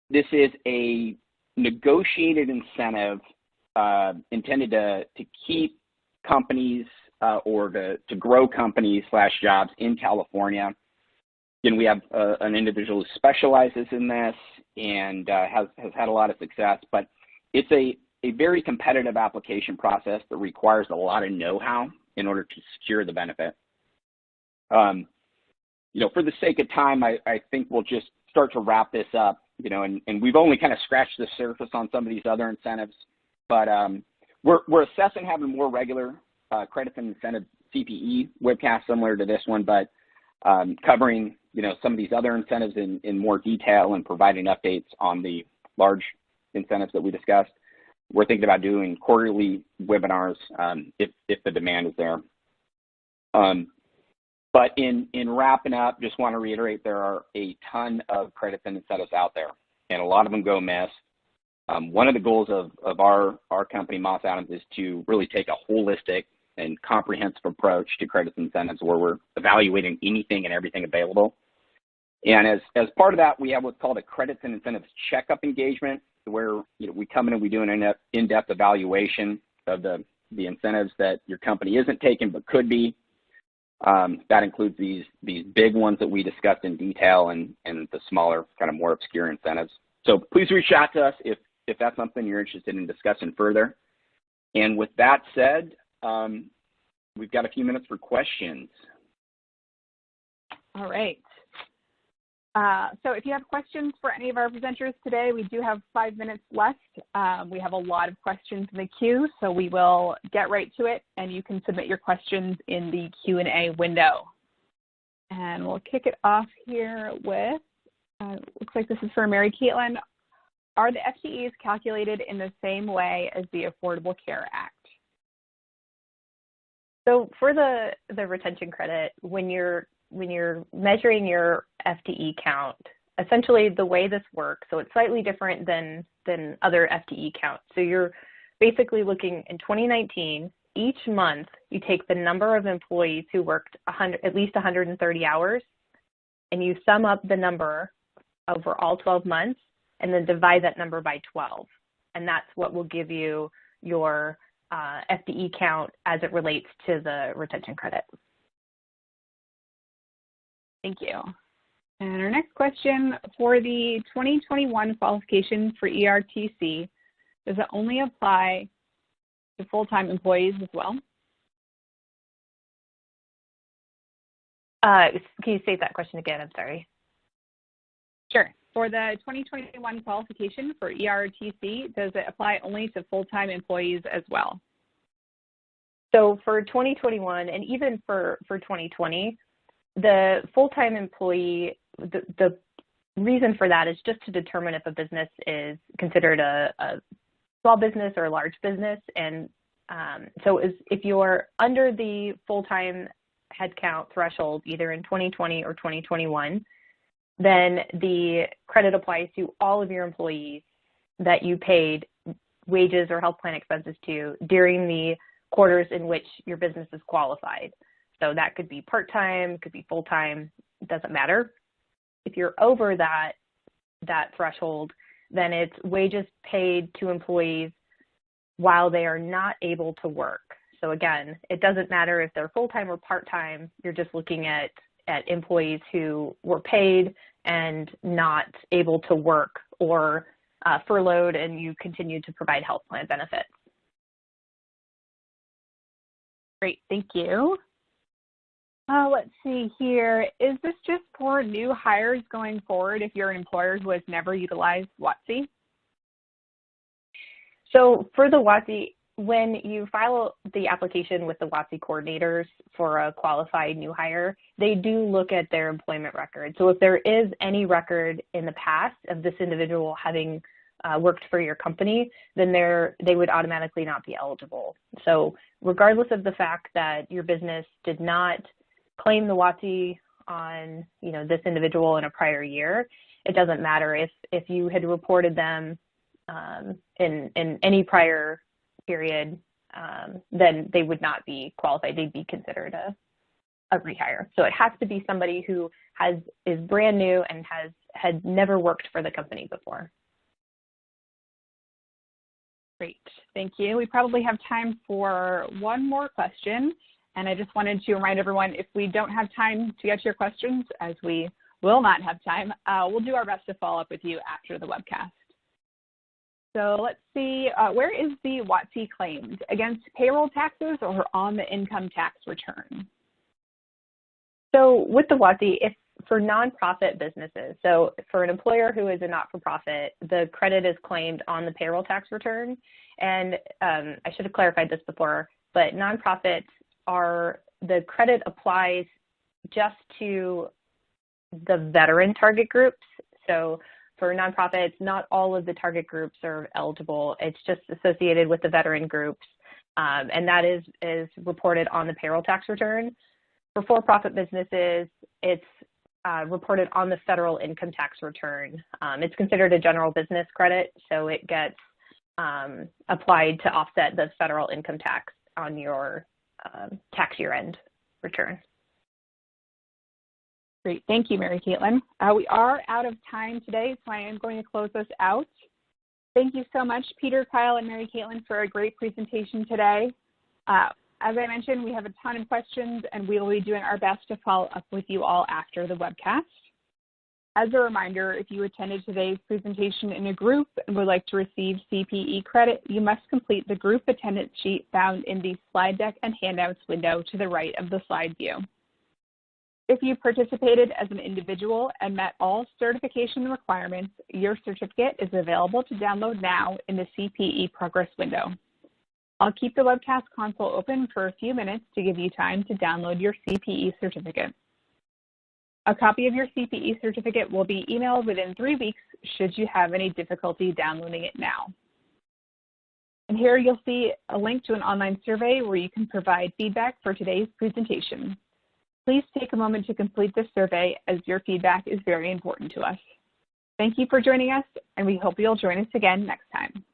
This is a negotiated incentive intended to keep companies or to grow companies / jobs in California. And we have an individual who specializes in this and has had a lot of success, but it's a very competitive application process that requires a lot of know-how in order to secure the benefit. For the sake of time, I think we'll just start to wrap this up, and we've only kind of scratched the surface on some of these other incentives, but we're assessing having more regular credits and incentive CPE webcasts similar to this one, but covering, some of these other incentives in more detail and providing updates on the large incentives that we discussed. We're thinking about doing quarterly webinars if the demand is there. But in wrapping up, just want to reiterate there are a ton of credits and incentives out there, and a lot of them go missed. One of the goals of our company, Moss Adams, is to really take a holistic and comprehensive approach to credits and incentives where we're evaluating anything and everything available. And as part of that, we have what's called a credits and incentives checkup engagement, where we come in and we do an in-depth evaluation of the incentives that your company isn't taking but could be. That includes these big ones that we discussed in detail and the smaller, kind of more obscure incentives. So please reach out to us if that's something you're interested in discussing further. And with that said, we've got a few minutes for questions. All right. So if you have questions for any of our presenters today, we do have 5 minutes left. We have a lot of questions in the queue, so we will get right to it, and you can submit your questions in the Q&A window. And we'll kick it off here with, looks like this is for MaryCaitlin. Are the FTEs calculated in the same way as the Affordable Care Act? So for the retention credit, when you're measuring your FTE count, essentially the way this works, so it's slightly different than other FTE counts. So you're basically looking in 2019, each month you take the number of employees who worked at least 130 hours, and you sum up the number over all 12 months, and then divide that number by 12. And that's what will give you your FTE count as it relates to the retention credit. Thank you. And our next question, for the 2021 qualification for ERTC, does it only apply to full-time employees as well? Can you state that question again? I'm sorry. Sure. For the 2021 qualification for ERTC, does it apply only to full-time employees as well? So for 2021 and even for 2020, the full-time employee, the reason for that is just to determine if a business is considered a small business or a large business. And so if you're under the full-time headcount threshold, either in 2020 or 2021, then the credit applies to all of your employees that you paid wages or health plan expenses to during the quarters in which your business is qualified. So that could be part-time, could be full-time, it doesn't matter. If you're over that threshold, then it's wages paid to employees while they are not able to work. So again, it doesn't matter if they're full-time or part-time, you're just looking at employees who were paid and not able to work or furloughed, and you continue to provide health plan benefits. Great, thank you. Let's see here. Is this just for new hires going forward if you're an employer who has never utilized WOTC? So for the WOTC, when you file the application with the WOTC coordinators for a qualified new hire, they do look at their employment record. So if there is any record in the past of this individual having worked for your company, then they would automatically not be eligible. So regardless of the fact that your business did not claim the WOTC on this individual in a prior year, it doesn't matter if you had reported them in any prior period, then they would not be qualified. They'd be considered a rehire. So it has to be somebody who is brand new and had never worked for the company before. Great, thank you. We probably have time for one more question. And I just wanted to remind everyone, if we don't have time to get to your questions, as we will not have time, we'll do our best to follow up with you after the webcast. So let's see, where is the WOTC claimed? Against payroll taxes or on the income tax return? So with the WOTC, if for nonprofit businesses, so for an employer who is a not-for-profit, the credit is claimed on the payroll tax return. And I should have clarified this before, but nonprofits the credit applies just to the veteran target groups. So for nonprofits, not all of the target groups are eligible. It's just associated with the veteran groups, and that is reported on the payroll tax return. For-profit businesses, it's reported on the federal income tax return. It's considered a general business credit, so it gets applied to offset the federal income tax on your tax year-end return. Great, thank you, MaryCaitlin. We are out of time today, so I am going to close this out. Thank you so much, Peter, Kyle, and MaryCaitlin, for a great presentation today. As I mentioned, we have a ton of questions, and we will be doing our best to follow up with you all after the webcast. As a reminder, if you attended today's presentation in a group and would like to receive CPE credit, you must complete the group attendance sheet found in the slide deck and handouts window to the right of the slide view. If you participated as an individual and met all certification requirements, your certificate is available to download now in the CPE progress window. I'll keep the webcast console open for a few minutes to give you time to download your CPE certificate. A copy of your CPE certificate will be emailed within 3 weeks should you have any difficulty downloading it now. And here you'll see a link to an online survey where you can provide feedback for today's presentation. Please take a moment to complete this survey as your feedback is very important to us. Thank you for joining us, and we hope you'll join us again next time.